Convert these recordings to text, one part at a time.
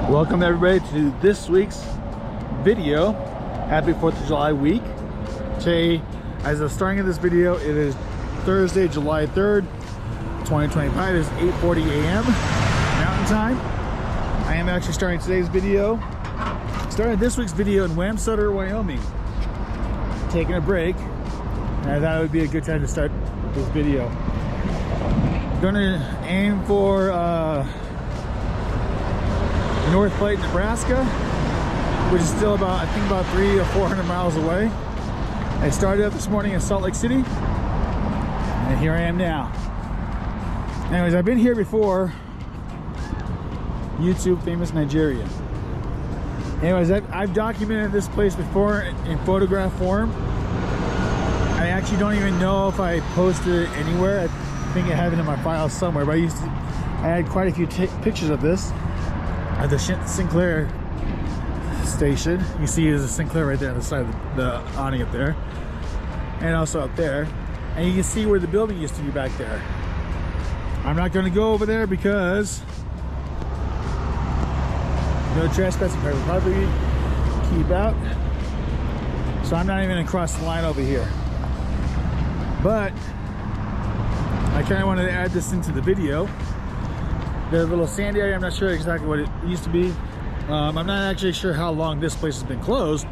Welcome everybody to this week's video. Happy 4th of July week. Today, as of starting of this video, it is Thursday, July 3rd, 2025. It is 8:40 a.m. Mountain Time. I am actually starting today's video. Started this week's video in Wamsutter, Wyoming. Taking a break. And I thought it would be a good time to start this video. I'm gonna aim for North Platte, Nebraska, which is still about, I think, about 300 or 400 miles away. I started out this morning in Salt Lake City, and here I am now. Anyways, I've been here before. YouTube, famous Nigeria. Anyways, I've documented this place before in photograph form. I actually don't even know if I posted it anywhere. I think I have it in my files somewhere, but I had quite a few pictures of this at the Sinclair station. You see there's a Sinclair right there on the side of the awning up there, and also up there, and you can see where the building used to be back there. I'm not going to go over there because no trespassing card will probably keep out, so I'm not even going to cross the line over here. But I kind of wanted to add this into the video. The little sand area, I'm not sure exactly what it used to be. I'm not actually sure how long this place has been closed.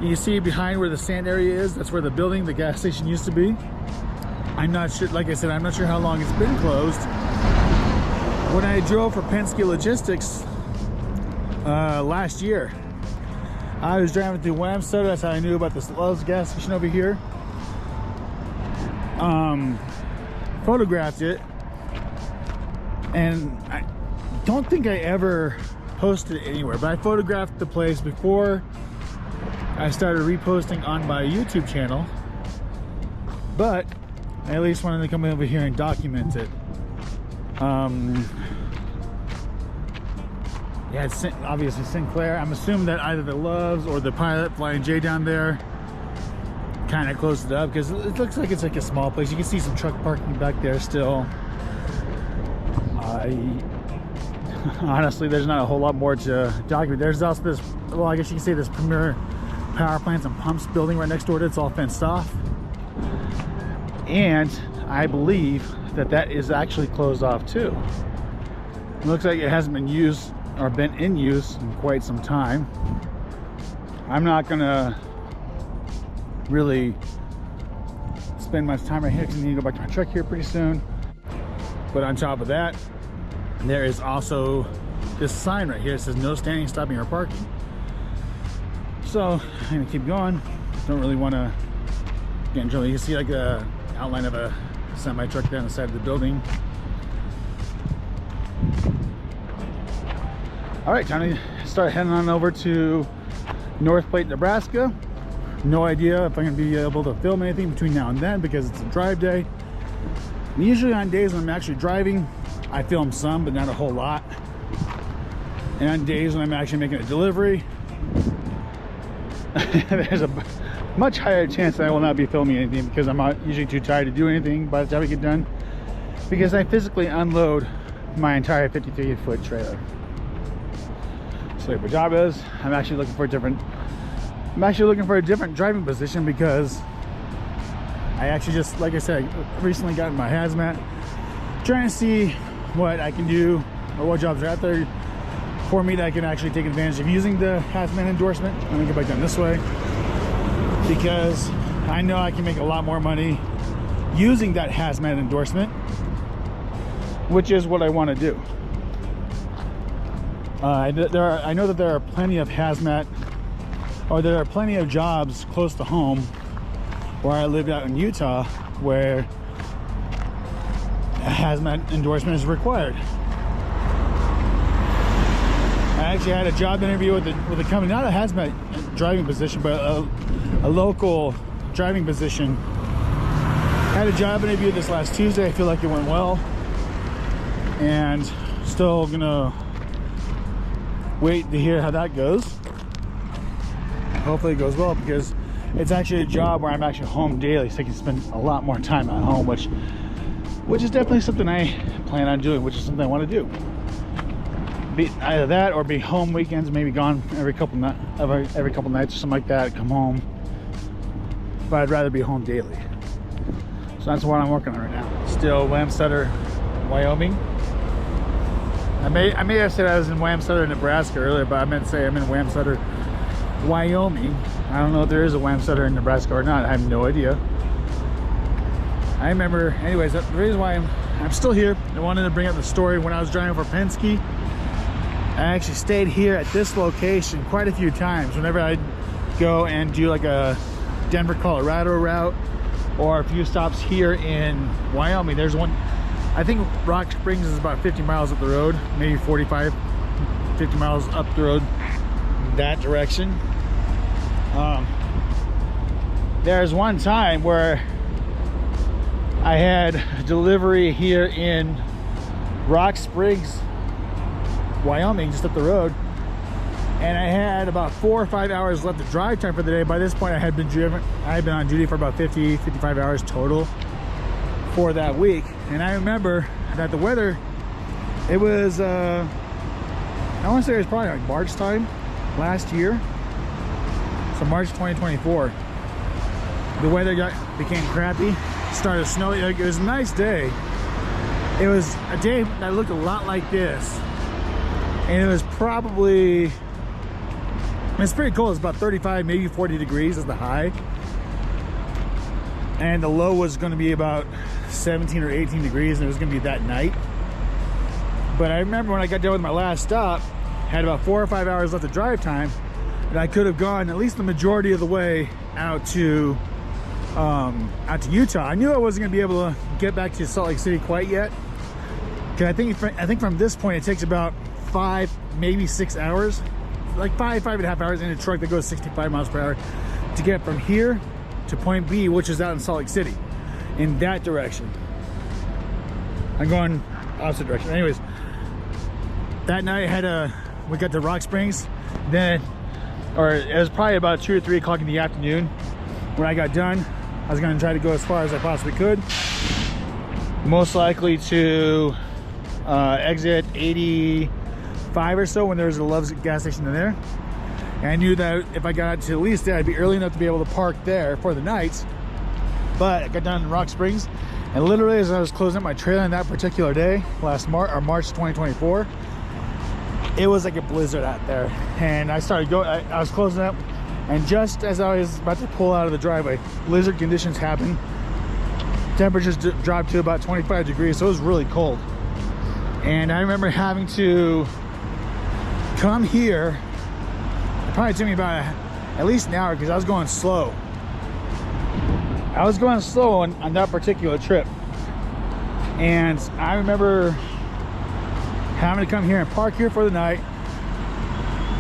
You see behind where the sand area is, that's where the building, the gas station used to be. I'm not sure, like I said, I'm not sure how long it's been closed. When I drove for Penske Logistics last year, I was driving through Wamsutter. That's how I knew about this Love's gas station over here. Photographed it, and I don't think I ever posted it anywhere, but I photographed the place before I started reposting on my YouTube channel. But I at least wanted to come over here and document it. Yeah, it's obviously Sinclair. I'm assuming that either the Loves or the Pilot Flying J down there kind of closed it up, because it looks like it's like a small place. You can see some truck parking back there still. Honestly, there's not a whole lot more to document. There's also this, well, I guess you can say this Premier Power Plants and Pumps building right next door to it. It's all fenced off, and I believe that that is actually closed off too. It looks like it hasn't been used or been in use in quite some time. I'm not gonna really spend much time right here because I need to go back to my truck here pretty soon. But on top of that, there is also this sign right here. It says no standing, stopping, or parking. So I'm gonna keep going. Don't really want to get in trouble. You can see like the outline of a semi truck down the side of the building. All right, time to start heading on over to North Platte, Nebraska. No idea if I'm going to be able to film anything between now and then because it's a drive day. And usually on days when I'm actually driving, I film some, but not a whole lot. And on days when I'm actually making a delivery, there's a much higher chance that I will not be filming anything because I'm not usually too tired to do anything by the time I get done, because I physically unload my entire 53-foot trailer. So what my job is, I'm actually looking for a different driving position, because I actually just, like I said, recently got in my hazmat, trying to see what I can do or what jobs are out there for me that I can actually take advantage of using the hazmat endorsement. Let me get back down this way, because I know I can make a lot more money using that hazmat endorsement, which is what I want to do. I know that there are plenty of hazmat, or there are plenty of jobs close to home where I lived out in Utah where a hazmat endorsement is required. I actually had a job interview with a company, not a hazmat driving position, but a local driving position. Had a job interview this last Tuesday. I feel like it went well, and still gonna wait to hear how that goes. Hopefully it goes well, because it's actually a job where I'm actually home daily, so I can spend a lot more time at home, which is definitely something I plan on doing, which is something I want to do. be either that or be home weekends, maybe gone every couple nights or something like that, come home. But I'd rather be home daily. So that's what I'm working on right now. Still Wamsutter, Wyoming. I may have said I was in Wamsutter, Nebraska earlier, but I meant to say I'm in Wamsutter, Wyoming. I don't know if there is a Wamsutter in Nebraska or not. I have no idea. I remember, anyways, the reason why I'm still here, I wanted to bring up the story when I was driving for Penske. I actually stayed here at this location quite a few times whenever I'd go and do like a Denver, Colorado route, or a few stops here in Wyoming. There's one, I think Rock Springs is about 50 miles up the road, maybe 45, 50 miles up the road that direction. There's one time where I had a delivery here in Rock Springs, Wyoming, just up the road, and I had about 4 or 5 hours left of drive time for the day. By this point I had been on duty for about 55 hours total for that week. And I remember that the weather, it was I want to say it was probably like March time last year, so March 2024. The weather became crappy, started snowing. Like, it was a nice day. It was a day that looked a lot like this, and it was probably, it's pretty cold. It's about 35, maybe 40 degrees is the high, and the low was going to be about 17 or 18 degrees, and it was going to be that night. But I remember when I got done with my last stop, had about 4 or 5 hours left of drive time, and I could have gone at least the majority of the way out to Utah. I knew I wasn't going to be able to get back to Salt Lake City quite yet, because I think from this point it takes about 5, maybe 6 hours, like 5.5 hours in a truck that goes 65 miles per hour to get from here to point B, which is out in Salt Lake City, in that direction. I'm going opposite direction. Anyways, that night we got to Rock Springs, then, or it was probably about 2 or 3 o'clock in the afternoon when I got done. I was going to try to go as far as I possibly could, most likely to exit 85 or so, when there was a Love's gas station in there. And I knew that if I got to at least there, I'd be early enough to be able to park there for the night. But I got down in Rock Springs, and literally as I was closing up my trailer on that particular day, March 2024, it was like a blizzard out there. And I started going, I was closing up, and just as I was about to pull out of the driveway, blizzard conditions happened. Temperatures dropped to about 25 degrees, so it was really cold. And I remember having to come here. It probably took me about at least an hour, because I was going slow. I was going slow on that particular trip. And I remember having to come here and park here for the night,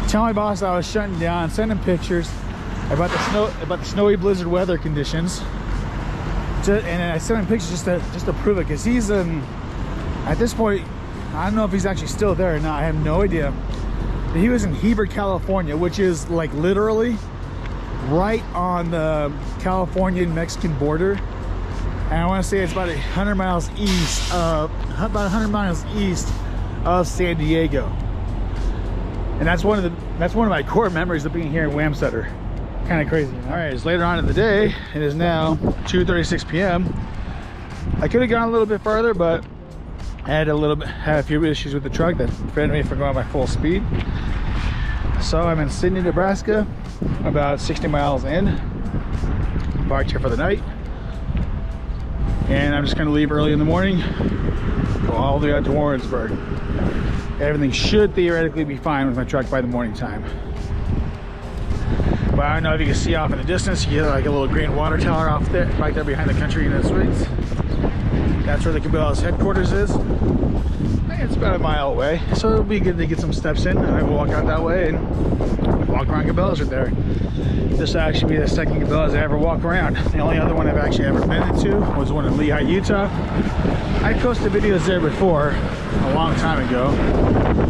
tell my boss I was shutting down, send him pictures about the snowy blizzard weather conditions, and I sent him pictures just to prove it, because he's at this point, I don't know if he's actually still there or not. I have no idea. But he was in Heber, California, which is like literally right on the Californian-Mexican border. And I want to say it's about 100 miles east of San Diego. And that's one of my core memories of being here in Wamsutter. Kind of crazy, you know? All right, it's later on in the day. It is now 2:36 p.m. I could have gone a little bit farther, but I had a few issues with the truck that prevented me from going my full speed. So I'm in Sidney, Nebraska, about 60 miles in. Parked here for the night, and I'm just going to leave early in the morning, go all the way out to Warrensburg. Everything should theoretically be fine with my truck by the morning time. But I don't know if you can see off in the distance, you get like a little green water tower off there, right there behind the Country United Suites. That's where the Cabela's headquarters is. It's about a mile away, so it'll be good to get some steps in. I will walk out that way and walk around Cabela's right there. This will actually be the second Cabela's I ever walk around. The only other one I've actually ever been to was one in Lehi, Utah. I posted videos there before, a long time ago.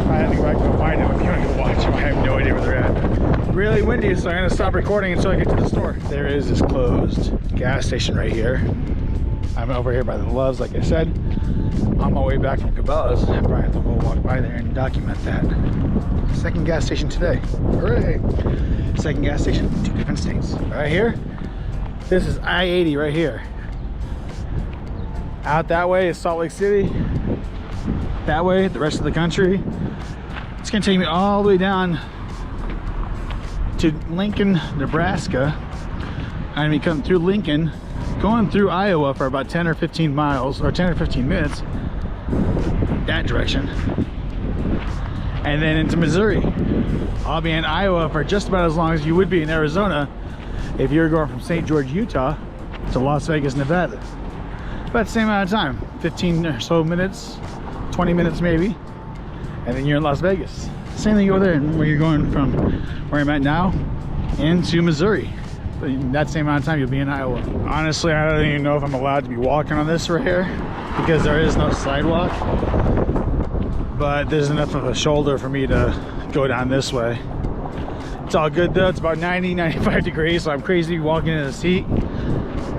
I have to go back and find them if you want to go watch them. I have no idea where they're at. Really windy, so I'm going to stop recording until I get to the store. There is this closed gas station right here. I'm over here by the Loves, like I said. On my way back from Cabela's, I probably have to go walk by there and document that. Second gas station today. Hooray! Second gas station, 2 different states. Right here, this is I-80 right here. Out that way is Salt Lake City. That way, the rest of the country. It's gonna take me all the way down to Lincoln, Nebraska. I'm gonna be coming through Lincoln, going through Iowa for about 10 or 15 miles, or 10 or 15 minutes, that direction. And then into Missouri. I'll be in Iowa for just about as long as you would be in Arizona if you're going from St. George, Utah to Las Vegas, Nevada. About the same amount of time, 15 or so minutes, 20 minutes maybe, and then you're in Las Vegas. Same thing over there where you're going from where I'm at now into Missouri. In that same amount of time you'll be in Iowa. Honestly, I don't even know if I'm allowed to be walking on this right here because there is no sidewalk, but there's enough of a shoulder for me to go down this way. It's all good though. It's about 90-95 degrees, so I'm crazy walking in this heat.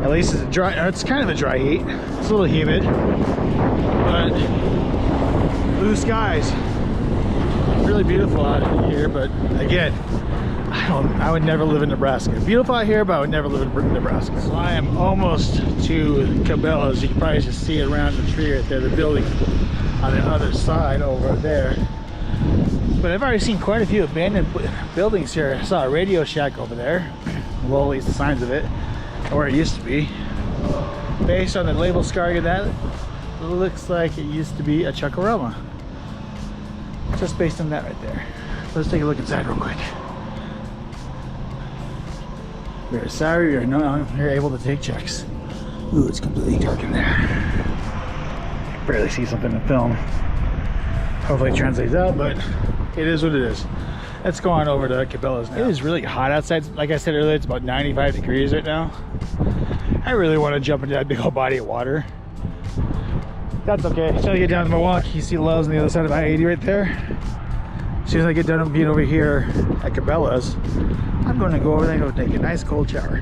At least it's dry. It's kind of a dry heat. It's a little humid, but blue skies. Really beautiful out here, but again, I would never live in Nebraska. Beautiful out here, but I would never live in Nebraska. So I am almost to Cabela's. You can probably just see it around the tree right there, the building on the other side over there. But I've already seen quite a few abandoned buildings here. I saw a Radio Shack over there. Well, at least the signs of it, where it used to be. Based on the label scarring of that, it looks like it used to be a Chuckarama. Just based on that right there. Let's take a look inside real quick. We're sorry you're not able to take checks. Ooh, it's completely dark in there. I can barely see something in the film. Hopefully it translates out, but it is what it is. Let's go on over to Cabela's now. It is really hot outside. Like I said earlier, it's about 95 degrees right now. I really want to jump into that big old body of water. That's okay. Until I get down to my walk, you see Love's on the other side of I-80 right there. As soon as I get done being over here at Cabela's, I'm going to go over there and go take a nice cold shower.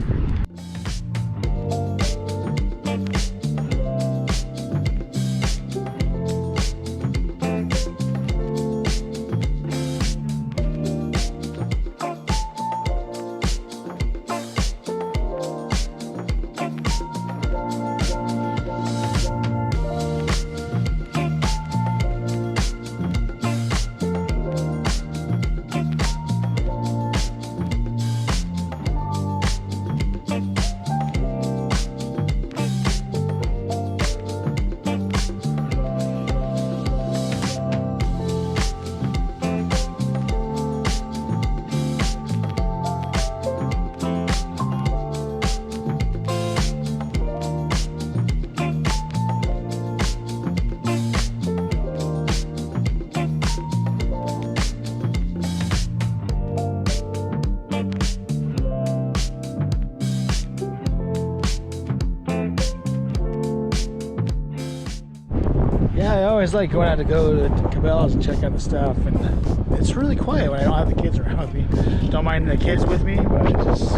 Yeah, I always like going out to go to Cabela's and check out the stuff, and it's really quiet when I don't have the kids around with me. Don't mind the kids with me, but it's just,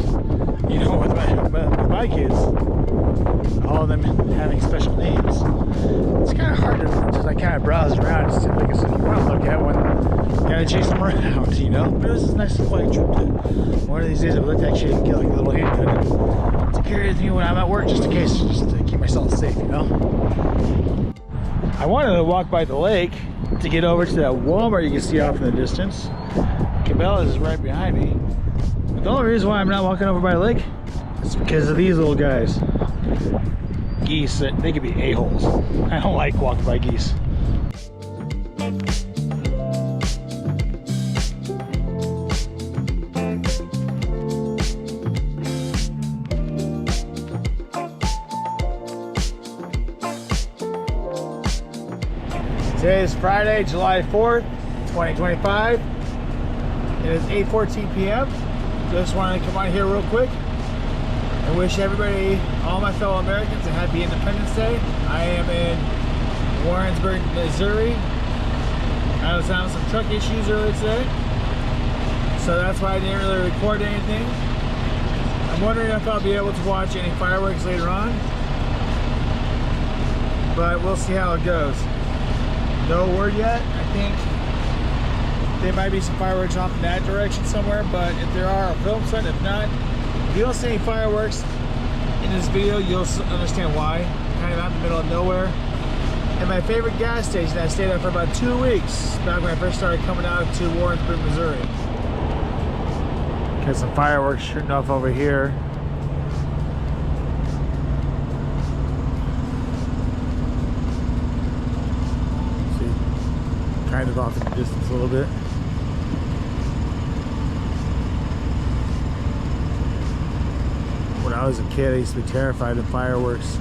you know, with my kids, all of them having special names, it's kind of hard to just like kind of browse around and see like you want to look at one, kind of chase them around, you know. But it was a nice quiet trip to one of these days. I would like to actually get like a little handgun and to carry with me when I'm at work, just in case, just to keep myself safe, you know. I wanted to walk by the lake to get over to that Walmart you can see off in the distance. Cabela's is right behind me. But the only reason why I'm not walking over by the lake is because of these little guys. Geese, they could be a-holes. I don't like walking by geese. Today is Friday, July 4th, 2025. It is 8:14 p.m. Just wanted to come on here real quick and wish everybody, all my fellow Americans, a happy Independence Day. I am in Warrensburg, Missouri. I was having some truck issues earlier today, so that's why I didn't really record anything. I'm wondering if I'll be able to watch any fireworks later on. but we'll see how it goes. No word yet. I think there might be some fireworks off in that direction somewhere, but if there are, I'll film some. If not, if you don't see any fireworks in this video, you'll understand why. Kind of out in the middle of nowhere. And my favorite gas station, I stayed at for about 2 weeks back when I first started coming out to Warrensburg, Missouri. Got some fireworks shooting off over here. See, kind of off in the distance a little bit. When I was a kid, I used to be terrified of fireworks.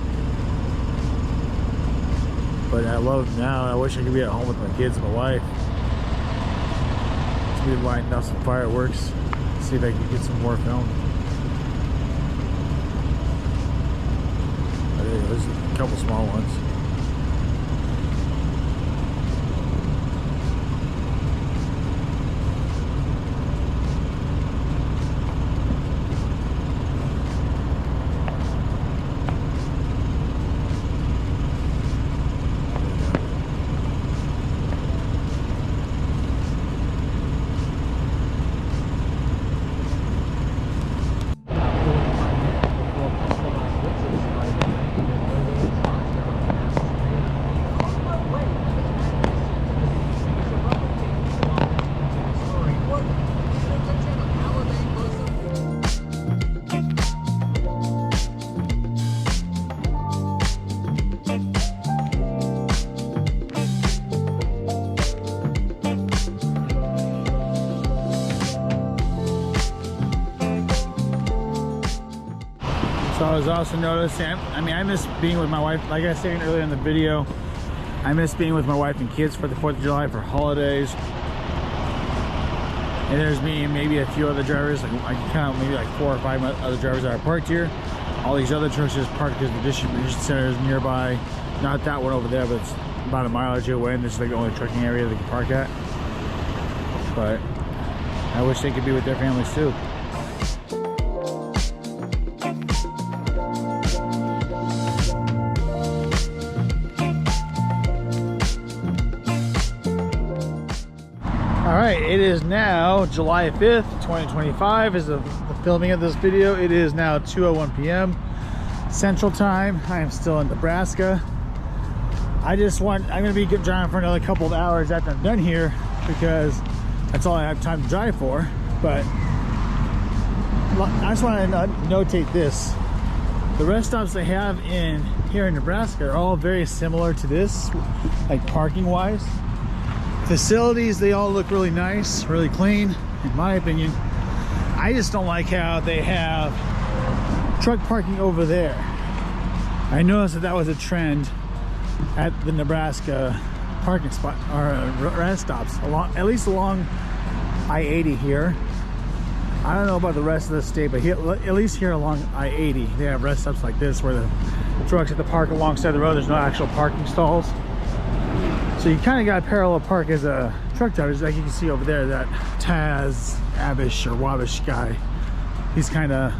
But I love them now. I wish I could be at home with my kids and my wife. To be lighting up some fireworks. See if I can get some more film. Oh, there you go. There's a couple small ones. So I was also noticing, I miss being with my wife. Like I said earlier in the video, I miss being with my wife and kids for the 4th of July, for holidays. And there's me and maybe a few other drivers. Like, I can count maybe like 4 or 5 other drivers that are parked here. All these other trucks just parked because the distribution center is nearby. Not that one over there, but it's about a mile or 2 away, and this is like the only trucking area they can park at. But I wish they could be with their families too. Alright, it is now July 5th, 2025 is the filming of this video. It is now 2:01 p.m. Central Time. I am still in Nebraska. I'm going to be driving for another couple of hours after I'm done here because that's all I have time to drive for. But I just want to notate this. The rest stops they have here in Nebraska are all very similar to this, like parking wise. Facilities, they all look really nice, really clean, in my opinion. I just don't like how they have truck parking over there. I noticed that was a trend at the Nebraska parking spot or rest stops, at least along I-80 here. I don't know about the rest of the state, but here, at least here along I-80, they have rest stops like this where the trucks have to park alongside the road. There's no actual parking stalls. So you kind of got parallel park as a truck driver. Like you can see over there, that Taz, Abish, or Wabish guy. He's kind of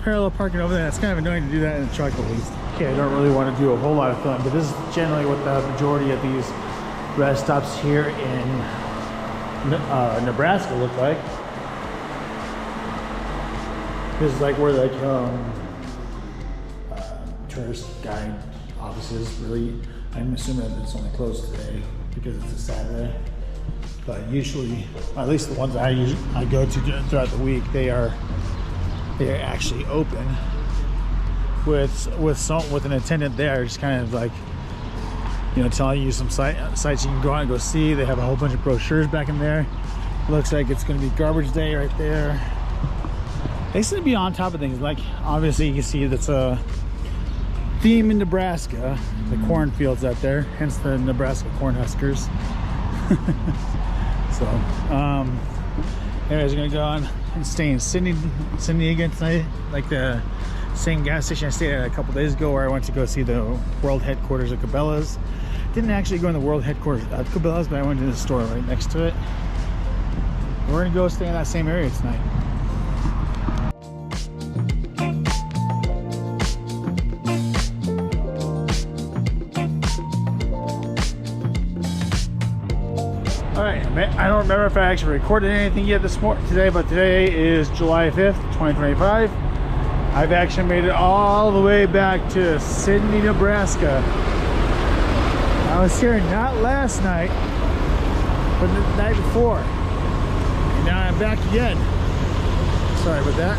parallel parking over there. It's kind of annoying to do that in a truck at least. Okay, I don't really want to do a whole lot of filming, but this is generally what the majority of these rest stops here in Nebraska look like. This is like where tourist guide offices really. I'm assuming that it's only closed today because it's a Saturday. But usually, at least the ones I go to throughout the week, they are actually open with an attendant there, just kind of like, you know, telling you some sites you can go out and go see. They have a whole bunch of brochures back in there. Looks like it's going to be garbage day right there. They seem to be on top of things. Like obviously you can see that's a theme in Nebraska, the cornfields out there, hence the Nebraska Cornhuskers. So anyways, we're gonna go on and stay in Sydney again tonight, like the same gas station I stayed at a couple days ago, where I went to go see the world headquarters of Cabela's. Didn't actually go in the world headquarters of Cabela's, but I went to the store right next to it. We're gonna go stay in that same area tonight. remember if I actually recorded anything yet today, but today is July 5th, 2025. I've actually made it all the way back to Sidney, Nebraska. I was here not last night, but the night before. And now I'm back again. Sorry about that.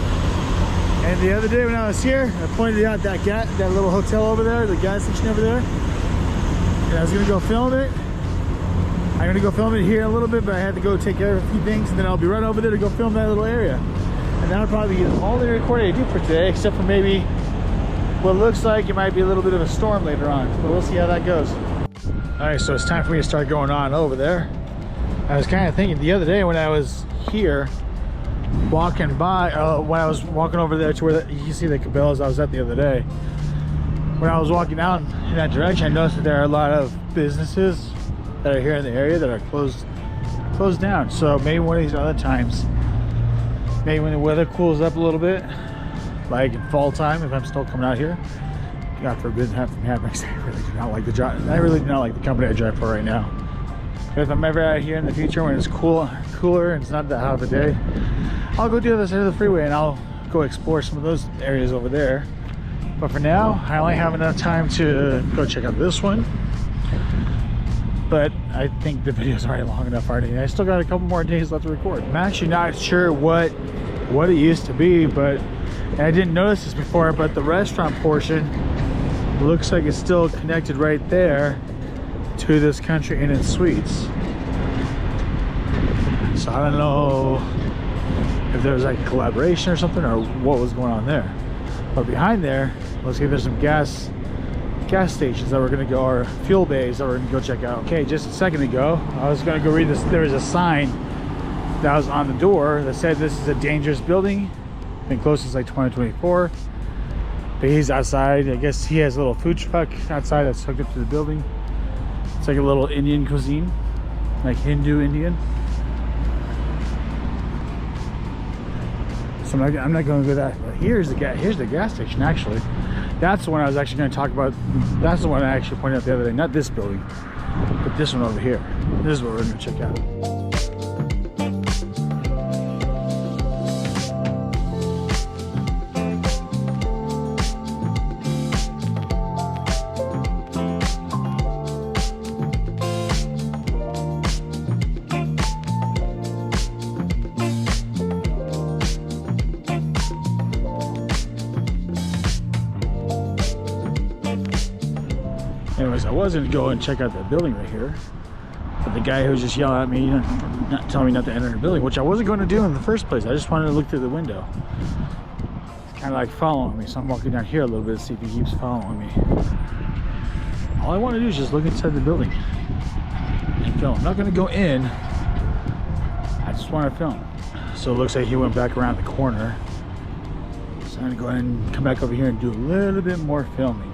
And the other day when I was here, I pointed out that little hotel over there, the gas station over there. And I was gonna go film it. I'm gonna go film it here a little bit, but I had to go take care of a few things, and then I'll be right over there to go film that little area. And that'll probably be the only recording I do for today, except for maybe what looks like it might be a little bit of a storm later on, but we'll see how that goes. All right, so it's time for me to start going on over there. I was kind of thinking the other day when I was here, walking by, when I was walking over there to where you see the Cabela's I was at the other day. When I was walking down in that direction, I noticed that there are a lot of businesses that are here in the area that are closed down. So maybe one of these other times, maybe when the weather cools up a little bit, like in fall time, if I'm still coming out here, God forbid that happens. I really do not like the job. I really do not like the company I drive for right now. But if I'm ever out here in the future when it's cooler and it's not that hot of a day, I'll go to the other side of the freeway and I'll go explore some of those areas over there. But for now, I only have enough time to go check out this one. But I think the video's already long enough already. I still got a couple more days left to record. I'm actually not sure what it used to be, but and I didn't notice this before, but the restaurant portion looks like it's still connected right there to this Country Inn and Suites. So I don't know if there was like a collaboration or something, or what was going on there. But behind there, looks like there's some gas stations that we're gonna go, or fuel bays that we're gonna go check out. Okay, just a second ago, I was gonna go read this. There was a sign that was on the door that said this is a dangerous building. Been closed since like 2024. But he's outside. I guess he has a little food truck outside that's hooked up to the building. It's like a little Indian cuisine, like Hindu Indian. So I'm not going to go that. But here's the gas station. Actually, that's the one I was actually going to talk about. That's the one I actually pointed out the other day. Not this building, but this one over here. This is what we're going to check out. Anyways, I was going to go and check out that building right here, but the guy who was just yelling at me, not telling me not to enter the building, which I wasn't going to do in the first place. I just wanted to look through the window. It's kind of like following me, so I'm walking down here a little bit to see if he keeps following me. All I want to do is just look inside the building and film. I'm not going to go in. I just want to film. So it looks like he went back around the corner. So I'm going to go ahead and come back over here and do a little bit more filming.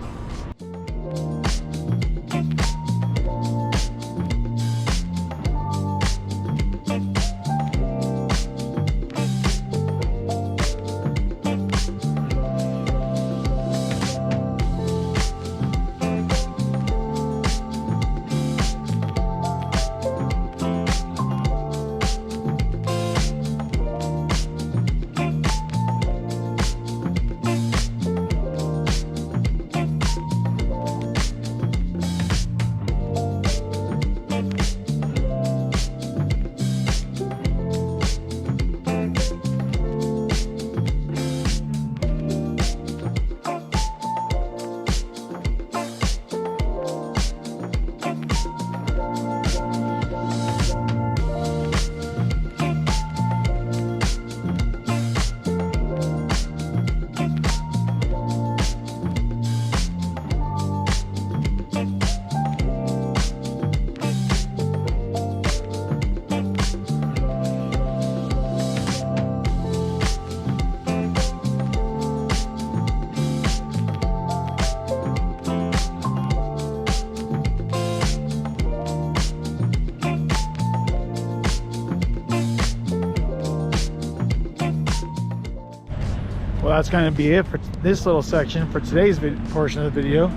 Well, that's going to be it for this little section for today's portion of the video.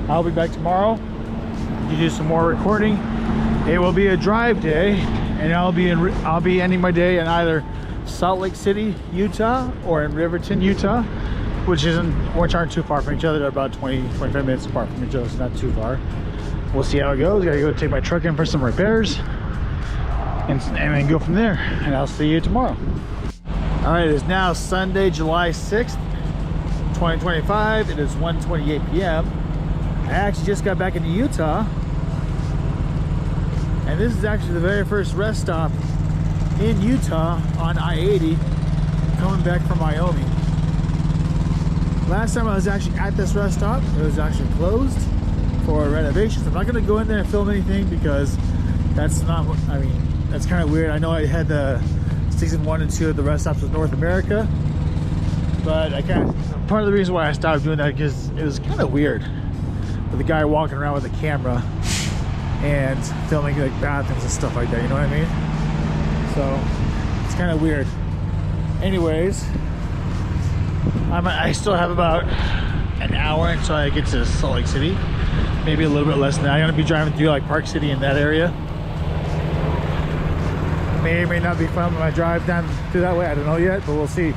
I'll be back tomorrow to do some more recording. It will be a drive day. and I'll be ending my day in either Salt Lake City, Utah, or in Riverton, Utah, which aren't too far from each other. They're about 20-25 minutes apart from each other, so not too far. We'll see how it goes. Gotta go take my truck in for some repairs, and then go from there. And I'll see you tomorrow. All right, it is now Sunday, July 6th, 2025. It is 1:28 p.m. I actually just got back into Utah, and this is actually the very first rest stop in Utah on I-80 coming back from Wyoming. Last time I was actually at this rest stop, it was actually closed for renovations. I'm not going to go in there and film anything because that's not what, I mean, that's kind of weird. I know I had the season 1 and 2 of the rest stops of North America, but part of the reason why I stopped doing that because it was kind of weird with the guy walking around with a camera and filming like bathrooms and stuff like that, you know what I mean? So it's kind of weird. Anyways, I still have about an hour until I get to Salt Lake City, maybe a little bit less than that. I'm gonna be driving through like Park City in that area. May or may not be fun when I drive down through that way, I don't know yet, but we'll see.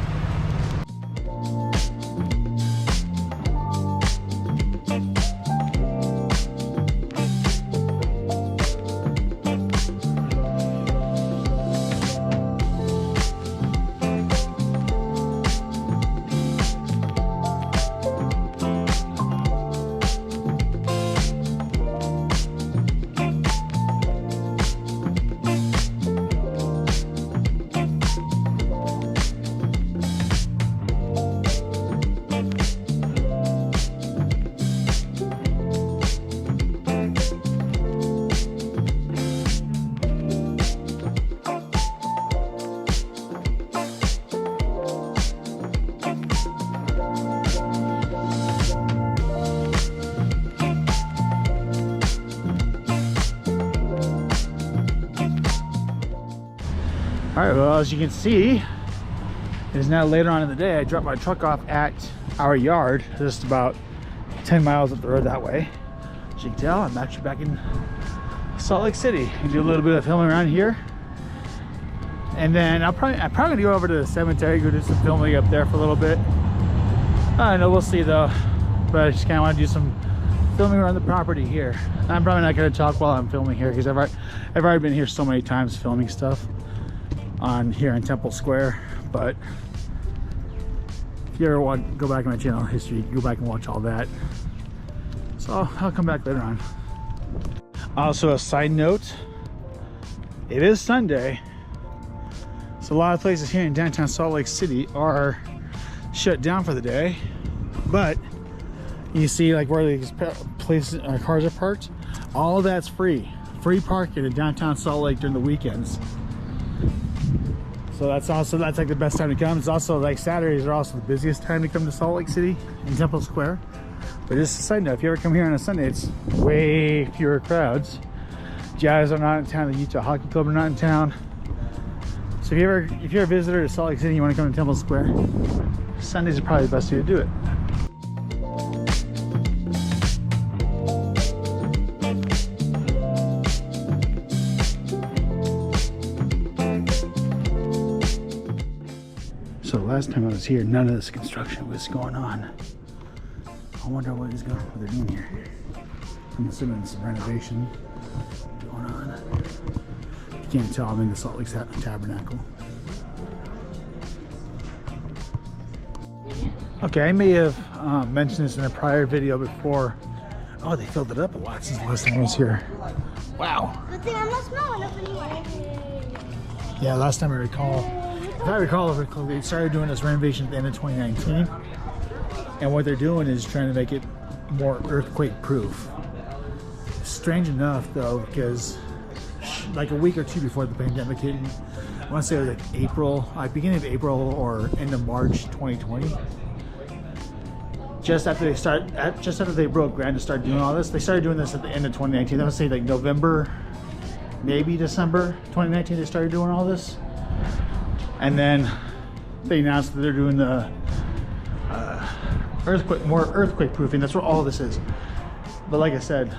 All right, well, as you can see, it is now later on in the day. I dropped my truck off at our yard, just about 10 miles up the road that way. As you can tell, I'm actually back in Salt Lake City. I do a little bit of filming around here. And then I'm probably gonna go over to the cemetery, go do some filming up there for a little bit. I don't know, we'll see though. But I just kinda wanna do some filming around the property here. I'm probably not gonna talk while I'm filming here because I've already been here so many times filming stuff on here in Temple Square. But if you ever want to go back in my channel history, go back and watch all that. So I'll come back later on. Also, a side note, it is Sunday, so a lot of places here in downtown Salt Lake City are shut down for the day. But you see like where these places cars are parked, all of that's free parking in downtown Salt Lake during the weekends. So that's like the best time to come. It's also like Saturdays are also the busiest time to come to Salt Lake City in Temple Square. But just a side note, if you ever come here on a Sunday, it's way fewer crowds. Jazz are not in town, the Utah Hockey Club are not in town. So if you're a visitor to Salt Lake City and you want to come to Temple Square, Sundays are probably the best day to do it. So last time I was here, none of this construction was going on. I wonder what they're doing here. I'm assuming it's some renovation going on. You can't tell, I'm in the Salt Lake Tabernacle. Okay, I may have mentioned this in a prior video before. Oh, they filled it up a lot since the last time I was here. Wow. Good thing I'm not small enough anymore. Yeah, last time I recall, if I recall, they started doing this renovation at the end of 2019. And what they're doing is trying to make it more earthquake proof. Strange enough though, because like a week or two before the pandemic hit, I want to say it was like April, beginning of April or end of March 2020. Just after they broke ground to start doing all this, they started doing this at the end of 2019. I would say like November, maybe December 2019, they started doing all this. And then they announced that they're doing the more earthquake proofing. That's what all this is. But like I said,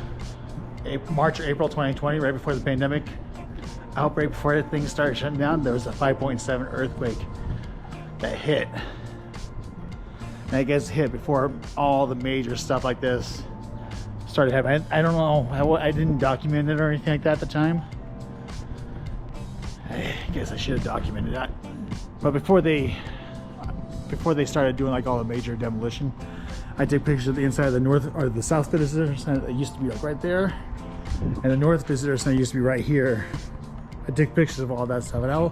March or April 2020, right before the pandemic, outbreak, before things started shutting down, there was a 5.7 earthquake that hit. And I guess hit before all the major stuff like this started happening. I don't know, I didn't document it or anything like that at the time. I guess I should have documented that. But before they started doing like all the major demolition, I took pictures of the inside of the north or the south visitor center that used to be like right there, and the north visitor center used to be right here. I took pictures of all that stuff, and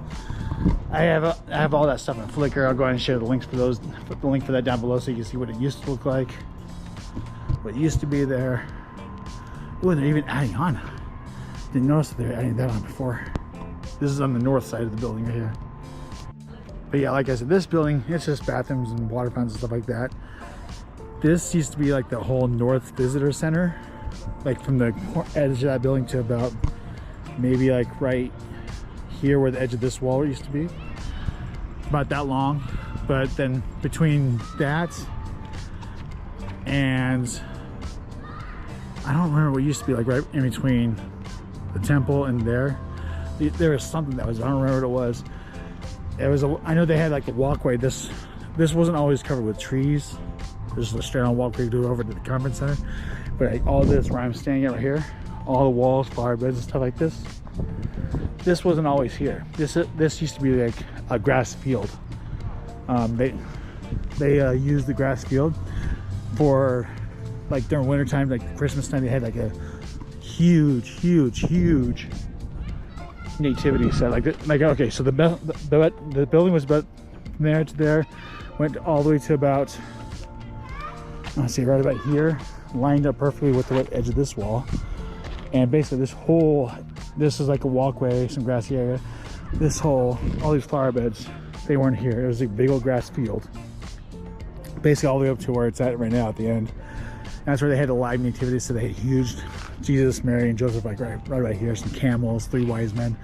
I have all that stuff in Flickr. I'll go ahead and share the links for those. Put the link for that down below so you can see what it used to look like, what used to be there. Oh, they're even adding on. Didn't notice that they're adding that on before. This is on the north side of the building right here. But yeah, like I said, this building, it's just bathrooms and water fountains and stuff like that. This used to be like the whole north visitor center, like from the edge of that building to about maybe like right here where the edge of this wall used to be. About that long. But then between that and I don't remember what used to be like right in between the temple and there was something that was, I don't remember what it was. It was I know they had like a walkway. This wasn't always covered with trees. There's a straight on walkway to go over to the conference center. But like all this where I'm standing right here, all the walls, flower beds and stuff like this wasn't always here. This used to be like a grass field. They used the grass field for like during winter time, like Christmas time. They had like a huge nativity set. Like okay, so the building was about from there to there, went all the way to about, I'll say right about here, lined up perfectly with the edge of this wall. And basically this is like a walkway, some grassy area. All these flower beds, they weren't here. It was a big old grass field. Basically all the way up to where it's at right now at the end. And that's where they had the live nativity. So they had huge Jesus, Mary, and Joseph, like right about here. Some camels, 3 wise men,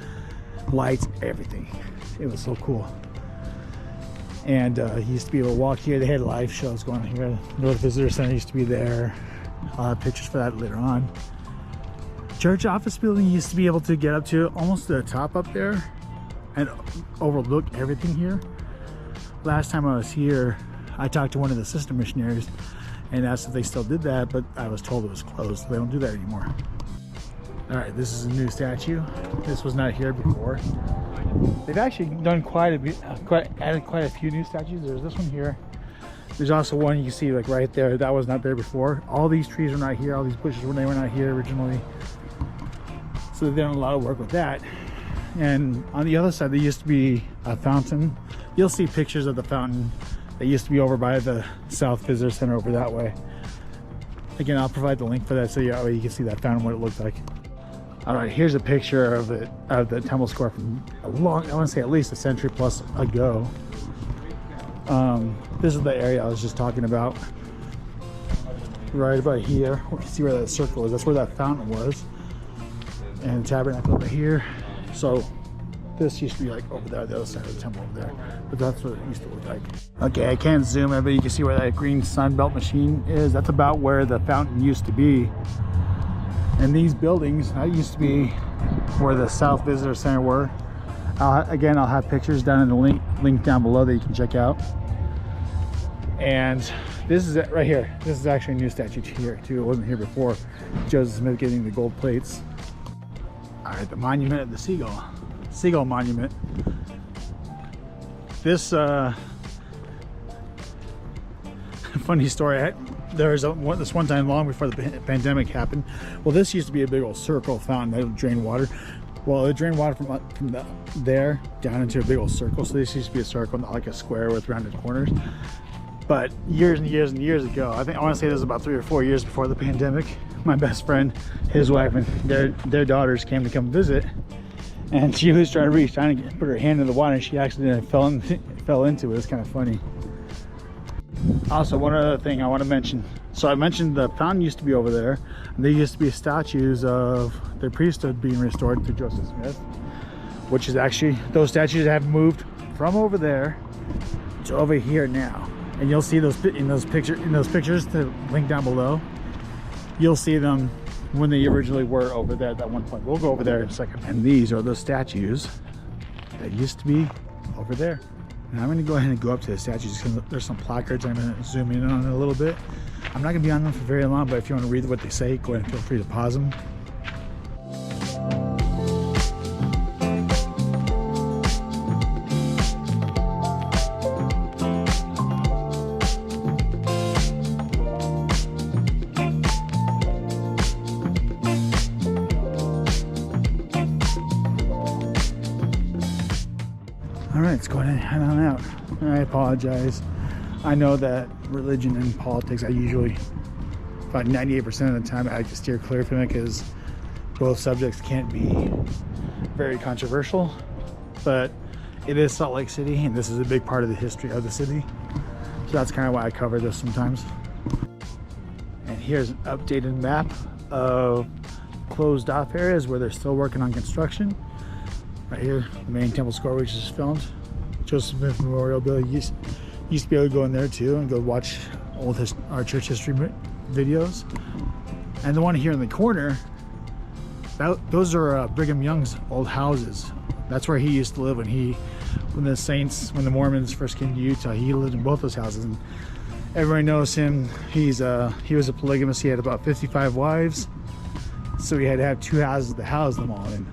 lights, everything. It was so cool. And you used to be able to walk here. They had live shows going on here. North Visitor Center used to be there. I'll have pictures for that later on. Church office building used to be able to get up to almost to the top up there and overlook everything here. Last time I was here, I talked to one of the sister missionaries and asked if they still did that, but I was told it was closed. They don't do that anymore. All right, this is a new statue. This was not here before. They've actually done added quite a few new statues. There's this one here. There's also one you can see like right there. That was not there before. All these trees were not here. All these bushes were not here originally. So they've done a lot of work with that. And on the other side, there used to be a fountain. You'll see pictures of the fountain that used to be over by the South Visitor Center over that way. Again, I'll provide the link for that so you can see that fountain, what it looked like. All right, here's a picture of the temple square from I want to say at least a century plus ago. This is the area I was just talking about. Right about here. You can see where that circle is. That's where that fountain was. And the tabernacle over here. So this used to be like over there, the other side of the temple over there. But that's what it used to look like. Okay, I can't zoom in, but you can see where that green sunbelt machine is. That's about where the fountain used to be. And these buildings, that used to be where the South Visitor Center were. Again, I'll have pictures down in the link down below that you can check out. And this is it right here. This is actually a new statue here too. It wasn't here before. Joseph Smith getting the gold plates. All right, the monument of the seagull monument. This funny story. There was this one time long before the pandemic happened. Well, this used to be a big old circle fountain that would drain water. Well, it drained water from there down into a big old circle. So this used to be a circle, not like a square with rounded corners. But years and years and years ago, I want to say this was about 3 or 4 years before the pandemic, my best friend, his wife, and their daughters came to come visit. And she was trying to put her hand in the water, and she accidentally fell into it. It's kind of funny. Also, one other thing I want to mention. So I mentioned the fountain used to be over there. And there used to be statues of the priesthood being restored to Joseph Smith, which is actually, those statues have moved from over there to over here now. And you'll see those in those pictures, the link down below. You'll see them when they originally were over there at that one point. We'll go over there in a second. And these are the statues that used to be over there. And I'm gonna go ahead and go up to the statues because there's some placards I'm gonna zoom in on a little bit. I'm not gonna be on them for very long, but if you want to read what they say, go ahead and feel free to pause them. All right, let's go ahead and head on out. And I apologize. I know that religion and politics, I usually, about 98% of the time, I like to steer clear from it because both subjects can't be very controversial. But it is Salt Lake City, and this is a big part of the history of the city. So that's kind of why I cover this sometimes. And here's an updated map of closed off areas where they're still working on construction. Right here, the main Temple Square, which is filmed. Joseph Smith Memorial Building used to be able to go in there too and go watch our church history videos. And the one here in the corner, those are Brigham Young's old houses. That's where he used to live when the Mormons first came to Utah. He lived in both those houses, and everybody knows him. He was a polygamist. He had about 55 wives, so he had to have 2 houses to house them all in.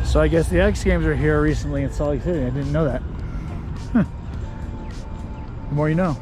So I guess the X Games are here recently in Salt Lake City. I didn't know that. Huh. The more you know.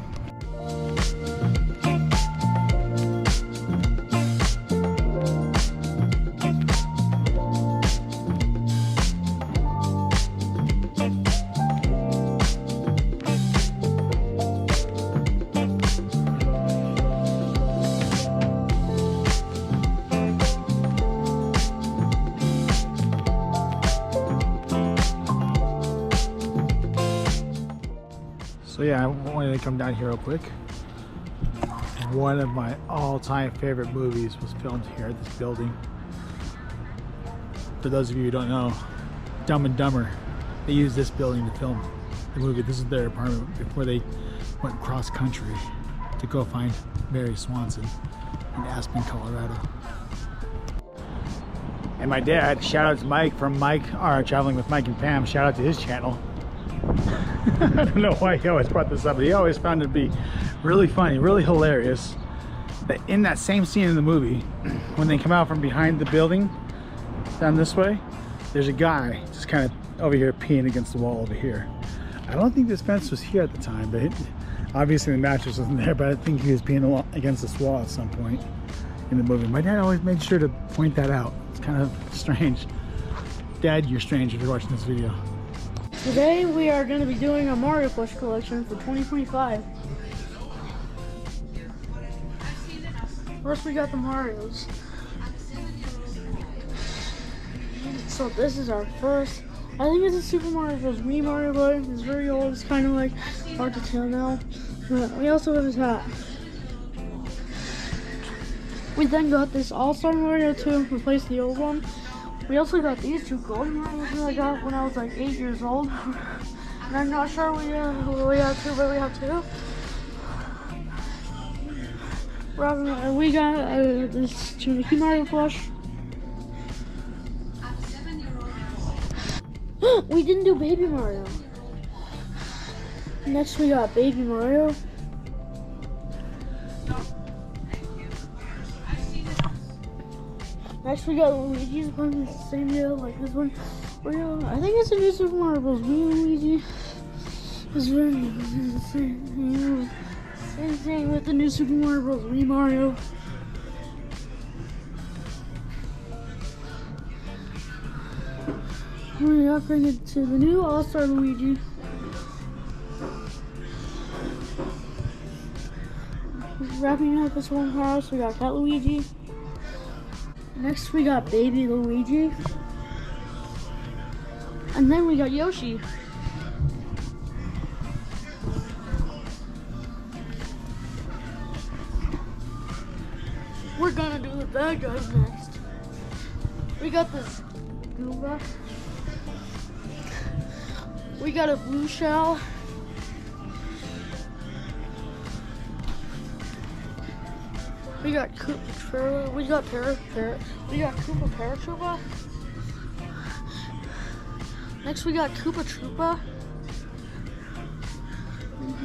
So yeah, I wanted to come down here real quick. One of my all-time favorite movies was filmed here at this building. For those of you who don't know, Dumb and Dumber, they used this building to film the movie. This is their apartment before they went cross-country to go find Mary Swanson in Aspen, Colorado. And my dad, shout out to Mike from Traveling with Mike and Pam, shout out to his channel. I don't know why he always brought this up, but he always found it to be really funny, really hilarious, that in that same scene in the movie, when they come out from behind the building down this way, there's a guy just kind of over here peeing against the wall over here. I don't think this fence was here at the time, but obviously the mattress wasn't there, but I think he was peeing against this wall at some point in the movie. My dad always made sure to point that out. It's kind of strange. Dad, you're strange if you're watching this video. Today we are going to be doing a Mario plush collection for 2025. First we got the Marios. So this is our first, I think it's a Super Mario Bros. Wii Mario Boy. It's very old, it's kind of like hard to tell now. But we also have his hat. We then got this All-Star Mario to replace the old one. We also got these two golden Marios that I got when I was like 8 years old. And I'm not sure we have two, but we have two. We got this Mickey Mario plush. We didn't do Baby Mario. Next we got Baby Mario. Next we got Luigi's one, the same deal like this one. I think it's a new Super Mario Bros. Wii Luigi. It's very the same thing with the new Super Mario Bros. Wii Mario. We upgraded to the new All-Star Luigi. Wrapping up this one house, we got Cat Luigi. Next we got Baby Luigi. And then we got Yoshi. We're gonna do the bad guys next. We got this Goomba. We got a blue shell. We got Koopa Paratroopa. Next we got Koopa Troopa.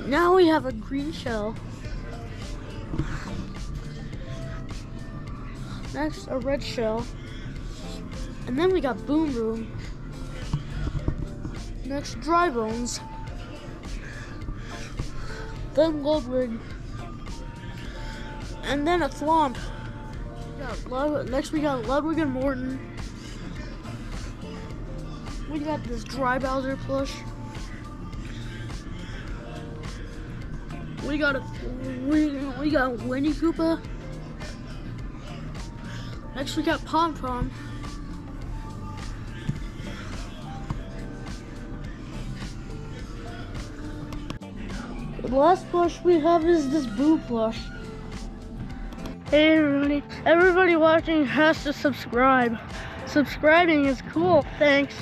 Now we have a green shell. Next, a red shell. And then we got Boom Boom. Next, Dry Bones. Then Ludwig. And then a Thwomp. Next we got Ludwig and Morton. We got this Dry Bowser plush. We got Winnie Koopa. Next we got Pom Pom. The last plush we have is this Boo plush. Hey everybody. Everybody watching has to subscribe. Subscribing is cool. Thanks.